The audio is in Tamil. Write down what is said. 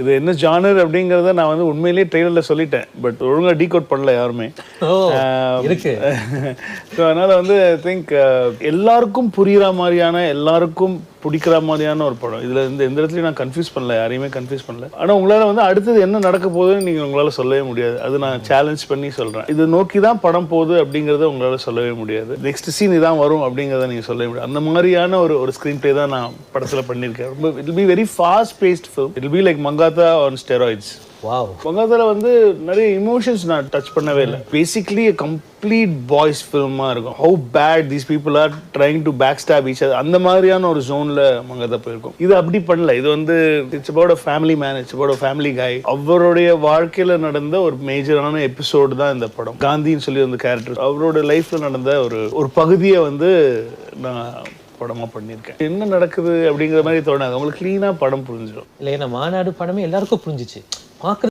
இது என்ன ஜானர் அப்படிங்கிறத நான் வந்து உண்மையிலேயே ட்ரெய்லரில் சொல்லிட்டேன். பட் ஒழுங்காக டீகோட் பண்ணல யாருமே. இருக்கு. ஸோ அதனால் வந்து ஐ திங்க் எல்லாருக்கும் புரிகிற மாதிரியான, எல்லாருக்கும் பிடிக்கிற மாதிரியான ஒரு படம். இதில் எந்த இடத்துலையும் நான் கன்ஃபியூஸ் பண்ணல, யாரையுமே கன்ஃபியூஸ் பண்ணல. ஆனால் உங்களால் வந்து அடுத்தது என்ன நடக்க போகுதுன்னு நீங்கள் உங்களால் சொல்லவே முடியாது. அது நான் சேலஞ்ச் பண்ணி சொல்கிறேன். இது நோக்கி தான் படம் போகுது அப்படிங்கிறத உங்களால் சொல்லவே முடியாது. நெக்ஸ்ட் சீன் இதான் வரும் அப்படிங்கிறத நீங்கள் சொல்லவே முடியாது. அந்த மாதிரியான ஒரு ஸ்க்ரீன் பிளே தான் நான் படத்தில் பண்ணியிருக்கேன். ரொம்ப it be very fast paced film. It be like Mankatha on steroids. Wow. மங்காத்தால வந்து நிறைய இமோஷன்ஸ் நான் டச் பண்ணவே இல்லை. பேசிக்லி கம்ப்ளீட் பாய்ஸ் ஃபில்மாக இருக்கும். How bad these people are trying to backstab each other, அந்த மாதிரியான ஒரு ஜோனில் மங்காத்தா போயிருக்கும். இது அப்படி பண்ணல. இது வந்து it's about a family man, it's about a family guy. அவருடைய வாழ்க்கையில் நடந்த ஒரு மேஜரான எபிசோடு தான் இந்த படம். காந்தின்னு சொல்லி அந்த கேரக்டர், அவரோட லைஃப்பில் நடந்த ஒரு பகுதியை வந்து நான் படமாக பண்ணியிருக்கேன். என்ன நடக்குது அப்படிங்கிற மாதிரி தோணாது. அவங்களுக்கு க்ளீனாக படம் புரிஞ்சிடும். இல்லை, ஏன்னா மாநாடு படமே எல்லாருக்கும் புரிஞ்சிச்சு. பார்க்குறது